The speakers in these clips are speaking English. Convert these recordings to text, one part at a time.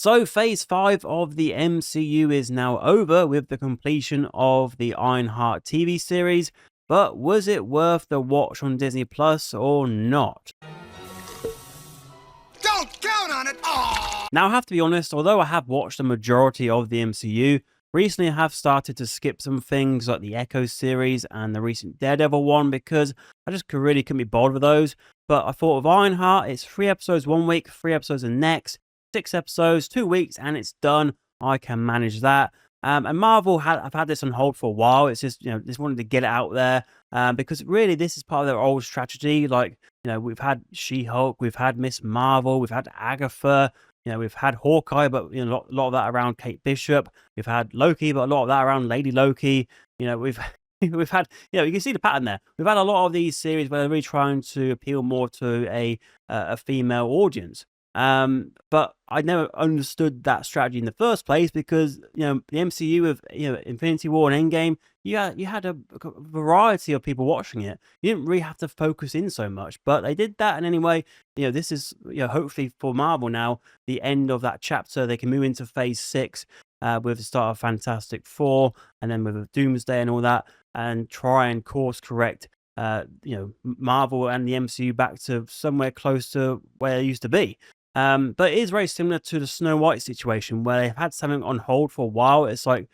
So phase 5 of the MCU is now over with the completion of the Ironheart TV series, but was it worth the watch on Disney Plus or not? Don't count on it! Aww. Now I have to be honest, although I have watched the majority of the MCU, recently I have started to skip some things like the Echo series and the recent Daredevil one because I just really couldn't be bothered with those. But I thought of Ironheart, it's 3 episodes one week, 3 episodes the next, 6 episodes, 2 weeks, and it's done. I can manage that. And Marvel, I've had this on hold for a while. It's just, just wanted to get it out there because really this is part of their old strategy. Like, we've had She-Hulk, we've had Miss Marvel, we've had Agatha, we've had Hawkeye, but a lot of that around Kate Bishop. We've had Loki, but a lot of that around Lady Loki. We've we've had, you can see the pattern there. We've had a lot of these series where they're really trying to appeal more to a female audience. But I never understood that strategy in the first place because the MCU of Infinity War and Endgame, you had a variety of people watching it. You didn't really have to focus in so much, but they did that. And anyway, this is hopefully for Marvel now the end of that chapter. They can move into phase 6 with the start of Fantastic Four, and then with Doomsday and all that, and try and course correct Marvel and the MCU back to somewhere close to where they used to be. But it is very similar to the Snow White situation where they've had something on hold for a while. It's like,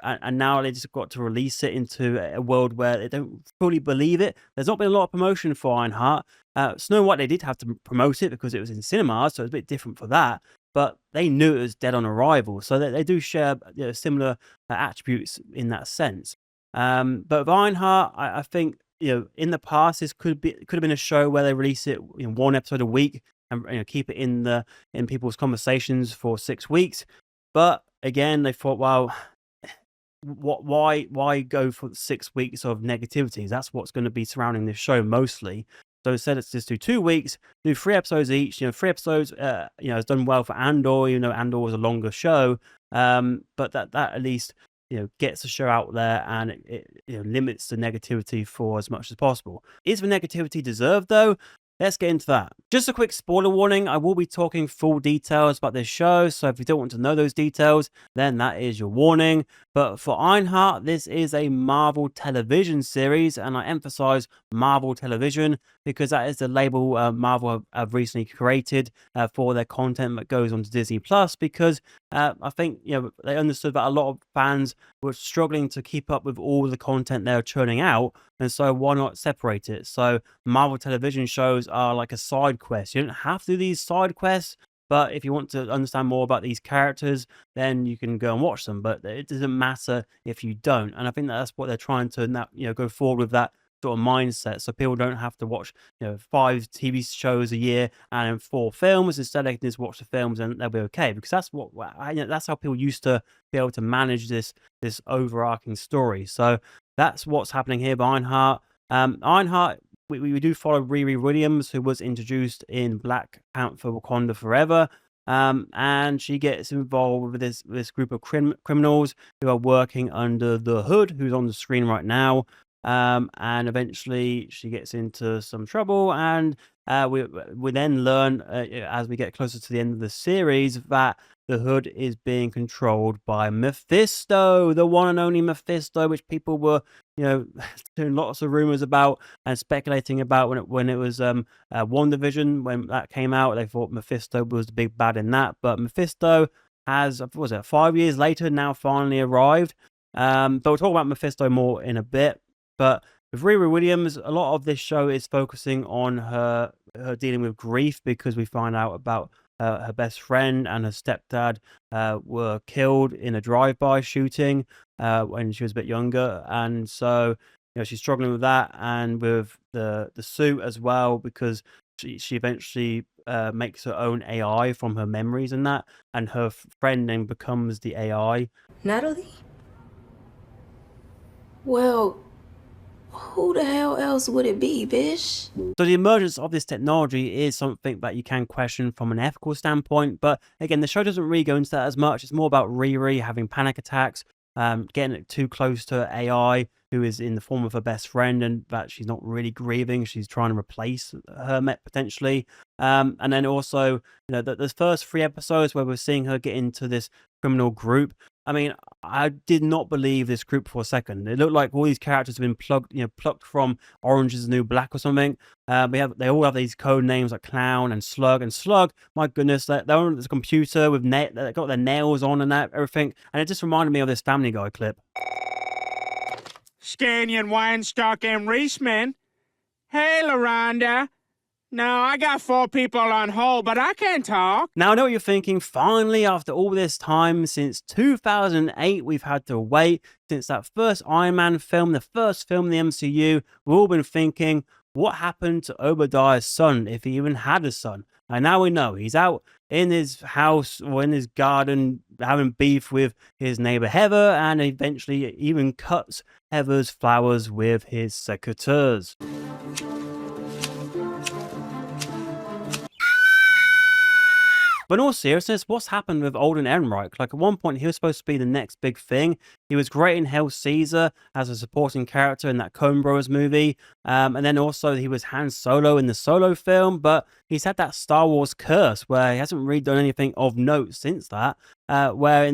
and now they just got to release it into a world where they don't fully believe it. There's not been a lot of promotion for Ironheart. Snow White, they did have to promote it because it was in cinemas, so it's a bit different for that. But they knew it was dead on arrival, so they do share similar attributes in that sense. But with Ironheart, I think in the past this could have been a show where they release it in 1 episode a week and keep it in people's conversations for 6 weeks. But again, they thought, well, why go for 6 weeks of negativities? That's what's going to be surrounding this show mostly. So instead, let's just do 2 weeks, do 3 episodes each. 3 episodes, has done well for Andor. Andor was a longer show, but that at least gets the show out there and it limits the negativity for as much as possible. Is the negativity deserved though? Let's get into that. Just a quick spoiler warning, I will be talking full details about this show, so if you don't want to know those details, then that is your warning. But for Ironheart, this is a Marvel television series, and I emphasize Marvel television because that is the label Marvel have recently created for their content that goes onto Disney Plus, because I think they understood that a lot of fans were struggling to keep up with all the content they're churning out, and so why not separate it? So Marvel television shows are like a side quest. You don't have to do these side quests, but if you want to understand more about these characters, then you can go and watch them. But it doesn't matter if you don't. And I think that's what they're trying to now, go forward with, that sort of mindset, so people don't have to watch 5 TV shows a year and 4 films. Instead, they can just watch the films and they'll be okay, because that's that's how people used to be able to manage this overarching story. So that's what's happening here by Ironheart. Ironheart, we do follow Riri Williams, who was introduced in Black Panther: Wakanda Forever. And she gets involved with this group of criminals who are working under the Hood, who's on the screen right now. And eventually she gets into some trouble, and we then learn as we get closer to the end of the series that the Hood is being controlled by Mephisto, the one and only Mephisto, which people were doing lots of rumors about and speculating about when it was WandaVision. When that came out, they thought Mephisto was the big bad in that, but Mephisto has, what was it, 5 years later now finally arrived. But we'll talk about Mephisto more in a bit. But with Riri Williams, a lot of this show is focusing on her dealing with grief, because we find out about her best friend and her stepdad were killed in a drive-by shooting when she was a bit younger. And so she's struggling with that, and with the suit as well, because she eventually makes her own AI from her memories and that, and her friend then becomes the AI. Natalie? Well, who the hell else would it be, bish? So the emergence of this technology is something that you can question from an ethical standpoint, but again, the show doesn't really go into that as much. It's more about Riri having panic attacks, getting it too close to AI, who is in the form of her best friend, and that she's not really grieving. She's trying to replace her potentially. And then also, the first 3 episodes where we're seeing her get into this criminal group. I mean, I did not believe this group for a second. It looked like all these characters have been plucked from Orange is the New Black or something. They all have these code names like Clown and Slug. And Slug, my goodness, they're on this computer with they got their nails on and everything. And it just reminded me of this Family Guy clip. Scanian, Weinstock, and Reisman. Hey, LaRonda. No, I got 4 people on hold, but I can talk. Now, I know what you're thinking. Finally, after all this time, since 2008, we've had to wait. Since that first Iron Man film, the first film in the MCU, we've all been thinking, what happened to Obadiah's son, if he even had a son? And now we know he's out in his house or in his garden having beef with his neighbor Heather, and eventually even cuts Heather's flowers with his secateurs. But in all seriousness, what's happened with Alden Ehrenreich? Like, at one point, he was supposed to be the next big thing. He was great in Hail Caesar as a supporting character in that Coen Bros movie. And then also, he was Han Solo in the Solo film. But he's had that Star Wars curse where he hasn't really done anything of note since that. Where,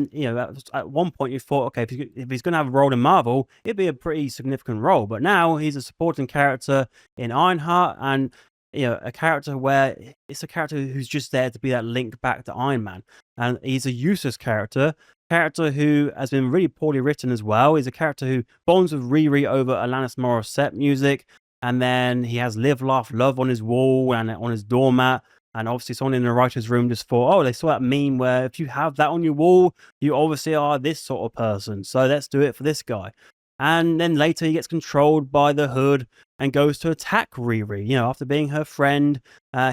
at one point, you thought, okay, if he's going to have a role in Marvel, it'd be a pretty significant role. But now he's a supporting character in Ironheart, and a character where it's a character who's just there to be that link back to Iron Man. And he's a useless character who has been really poorly written as well. He's a character who bonds with Riri over Alanis Morissette music. And then he has Live, Laugh, Love on his wall and on his doormat. And obviously someone in the writer's room just thought, oh, they saw that meme where if you have that on your wall, you obviously are this sort of person. So let's do it for this guy. And then later he gets controlled by the Hood and goes to attack Riri. After being her friend,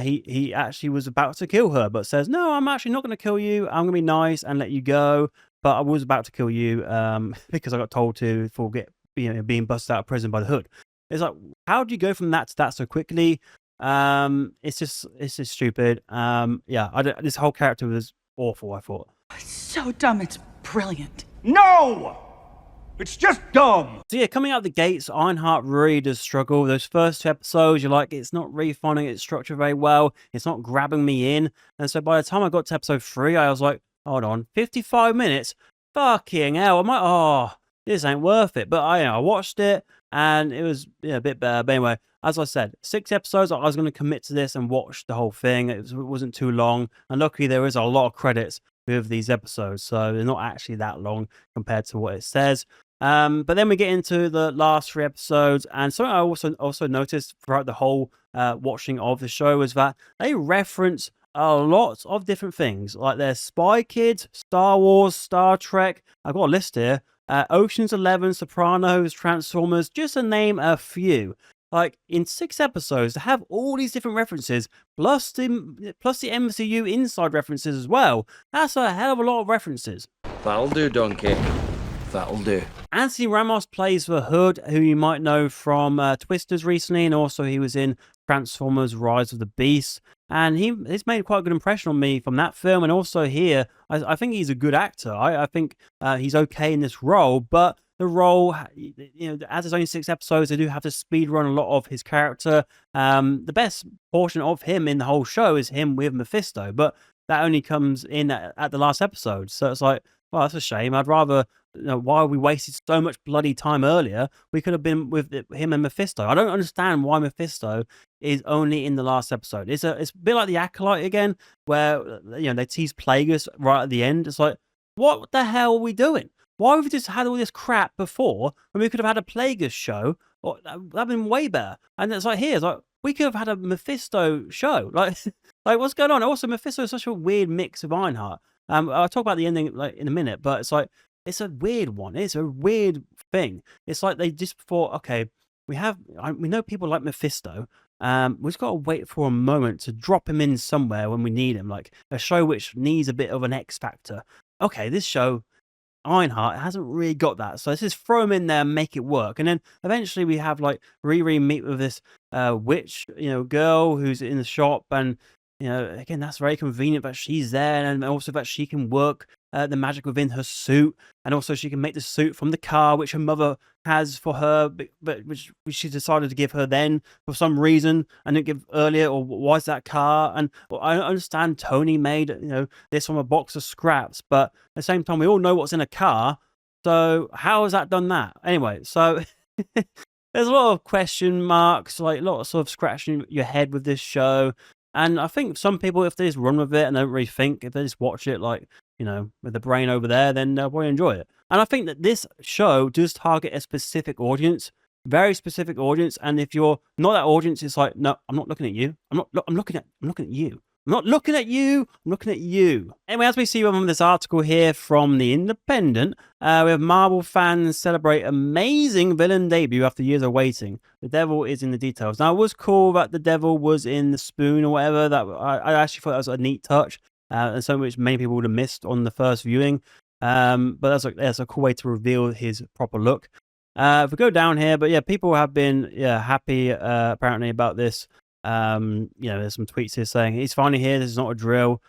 he actually was about to kill her, but says, no, I'm actually not going to kill you. I'm going to be nice and let you go. But I was about to kill you because I got told to for being busted out of prison by the Hood. It's like, how do you go from that to that so quickly? It's just stupid. This whole character was awful, I thought. It's so dumb, it's brilliant. No! It's just dumb. So yeah, coming out the gates, Ironheart really does struggle. Those first 2 episodes, you're like, it's not really following its structure very well. It's not grabbing me in. And so by the time I got to episode 3, I was like, hold on, 55 minutes? Fucking hell. I'm like, oh, this ain't worth it. But I watched it and it was a bit better. But anyway, as I said, 6 episodes, I was going to commit to this and watch the whole thing. It wasn't too long. And luckily, there is a lot of credits with these episodes. So they're not actually that long compared to what it says. But then we get into the last 3 episodes, and something I also noticed throughout the whole watching of the show is that they reference a lot of different things, like there's Spy Kids, Star Wars, Star Trek. I've got a list here: Ocean's 11, Sopranos, Transformers, just to name a few. Like, in 6 episodes, to have all these different references, plus the MCU inside references as well. That's a hell of a lot of references. That'll do, Donkey. That'll do. Anthony Ramos plays the Hood, who you might know from Twisters recently, and also he was in Transformers Rise of the Beast. And he's made quite a good impression on me from that film, and also here. I think he's a good actor. I think he's okay in this role, but the role, as there's only 6 episodes, they do have to speed run a lot of his character. The best portion of him in the whole show is him with Mephisto, but that only comes in at the last episode. So it's like, well, that's a shame. I'd rather, why we wasted so much bloody time earlier? We could have been with him and Mephisto. I don't understand why Mephisto is only in the last episode. It's a bit like the Acolyte again, where they tease Plagueis right at the end. It's like, what the hell are we doing? Why have we just had all this crap before when we could have had a Plagueis show? Or that'd been way better. And it's like here, it's like we could have had a Mephisto show. Like what's going on? Also, Mephisto is such a weird mix of Ironheart. I'll talk about the ending in a minute, but it's like, it's a weird one. It's a weird thing. It's like they just thought, okay, we know people like Mephisto. We've just got to wait for a moment to drop him in somewhere when we need him, like a show which needs a bit of an X factor. Okay, this show, Ironheart, hasn't really got that, so let's just throw him in there and make it work. And then eventually we have like Riri meet with this witch, girl who's in the shop, and again, that's very convenient that she's there, and also that she can work the magic within her suit, and also she can make the suit from the car which her mother has for her, but which she decided to give her then for some reason and didn't give earlier. Or why is that car? And well, I understand Tony made this from a box of scraps, but at the same time we all know what's in a car. So how has that done that? Anyway, so there's a lot of question marks, like a lot of sort of scratching your head with this show. And I think some people, if they just run with it and don't really think, if they just watch it like, with the brain over there, then they'll probably enjoy it. And I think that this show does target a specific audience, very specific audience. And if you're not that audience, it's like, no, I'm not looking at you. I'm looking at you. I'm not looking at you. I'm looking at you. Anyway, as we see from this article here from The Independent, we have Marvel fans celebrate amazing villain debut after years of waiting. The devil is in the details. Now, it was cool that the devil was in the spoon or whatever. That I actually thought that was a neat touch, and something which many people would have missed on the first viewing. But that's a cool way to reveal his proper look. If we go down here, but yeah, people have been happy apparently about this. There's some tweets here saying he's finally here. This is not a drill.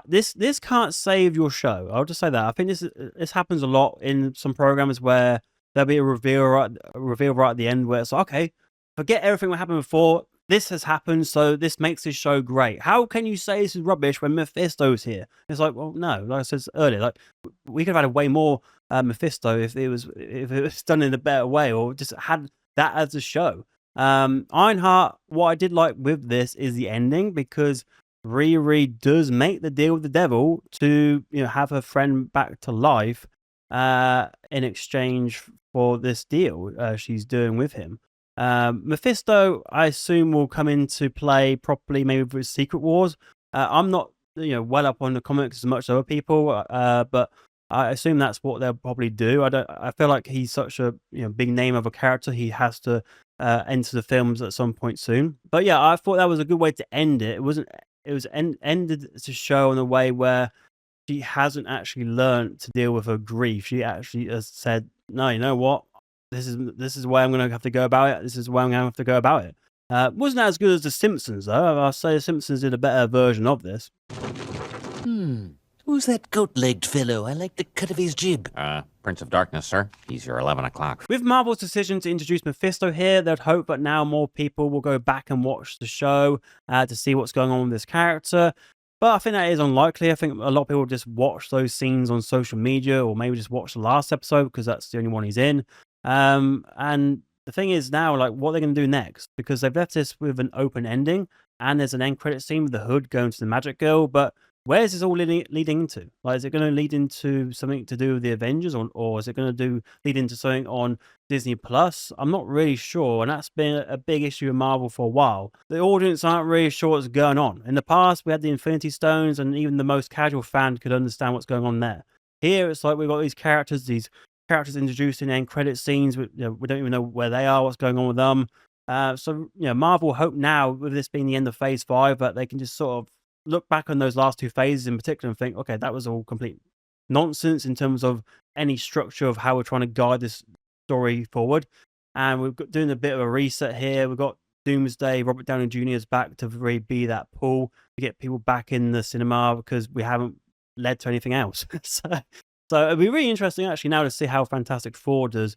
This can't save your show. I'll just say that. I think this happens a lot in some programs where there'll be a reveal right at the end where it's like, okay, forget everything that happened before. This has happened, so this makes this show great. How can you say this is rubbish when Mephisto's here? It's like, well, no. Like I said earlier, like we could have had a way more Mephisto if it was done in a better way, or just had that as a show. Ironheart, what I did like with this is the ending, because Riri does make the deal with the devil to have her friend back to life in exchange for this deal she's doing with him. Mephisto, I assume, will come into play properly maybe with Secret Wars. I'm not well up on the comics as much as other people, but I assume that's what they'll probably do. I feel like he's such a big name of a character. He has to enter the films at some point soon. But yeah, I thought that was a good way to end it. It was ended to show in a way where she hasn't actually learned to deal with her grief. She actually has said, no, you know what? This is the way I'm going to have to go about it. This is the way I'm going to have to go about it. Wasn't as good as The Simpsons, though. I'll say The Simpsons did a better version of this. Who's that goat-legged fellow? I like the cut of his jib. Prince of Darkness, sir. He's your 11 o'clock. With Marvel's decision to introduce Mephisto here, they'd hope that now more people will go back and watch the show to see what's going on with this character. But I think that is unlikely. I think a lot of people just watch those scenes on social media, or maybe just watch the last episode because that's the only one he's in. And the thing is now, like, what are they going to do next? Because they've left this with an open ending, and there's an end credit scene with the Hood going to the Magic Girl, but where is this all leading into? Like, is it going to lead into something to do with the Avengers, or is it going to lead into something on Disney Plus? I'm not really sure, and that's been a big issue in Marvel for a while. The audience aren't really sure what's going on. In the past, we had the Infinity Stones, and even the most casual fan could understand what's going on there. Here, it's like we've got these characters introduced in end credit scenes. We don't even know where they are, what's going on with them. So Marvel hope now, with this being the end of Phase 5, that they can just sort of look back on those last two phases in particular and think, okay, that was all complete nonsense in terms of any structure of how we're trying to guide this story forward. And we're doing a bit of a reset here. We've got Doomsday, Robert Downey Jr. is back to really be that pull to get people back in the cinema, because we haven't led to anything else. So it'll be really interesting actually now to see how Fantastic Four does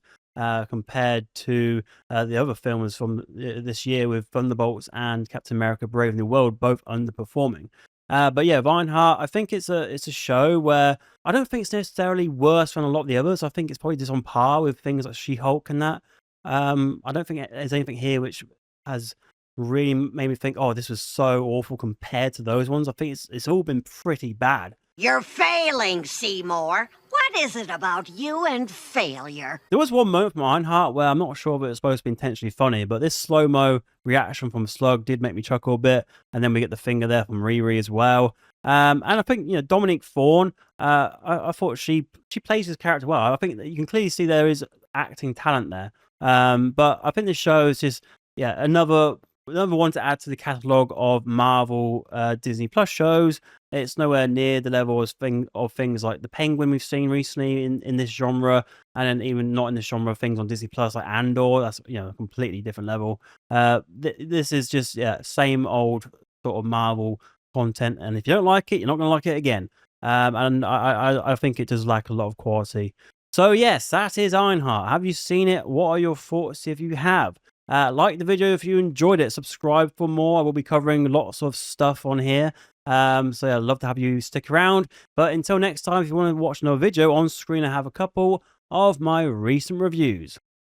compared to the other films from this year, with Thunderbolts and Captain America: Brave New World both underperforming. But yeah, Ironheart, I think it's a show where I don't think it's necessarily worse than a lot of the others. I think it's probably just on par with things like She-Hulk and that. I don't think there's anything here which has really made me think, oh, this was so awful compared to those ones. I think it's all been pretty bad. You're failing, Seymour. What is it about you and failure? There was one moment from Ironheart where I'm not sure if it was supposed to be intentionally funny, but this slow-mo reaction from Slug did make me chuckle a bit, and then we get the finger there from Riri as well. And I think Dominique Thorne, I thought she plays his character well. I think that you can clearly see there is acting talent there. But I think this show is just another one to add to the catalogue of Marvel Disney Plus shows. It's nowhere near the level of things like The Penguin we've seen recently in this genre, and then even not in this genre of things on Disney Plus like Andor. That's a completely different level. This is just same old sort of Marvel content, and if you don't like it, you're not going to like it again. and I think it does lack a lot of quality. So yes, that is Ironheart. Have you seen it? What are your thoughts if you have? Like the video if you enjoyed it. Subscribe for more. I will be covering lots of stuff on here. So yeah, I'd love to have you stick around. But until next time, if you want to watch another video on screen, I have a couple of my recent reviews.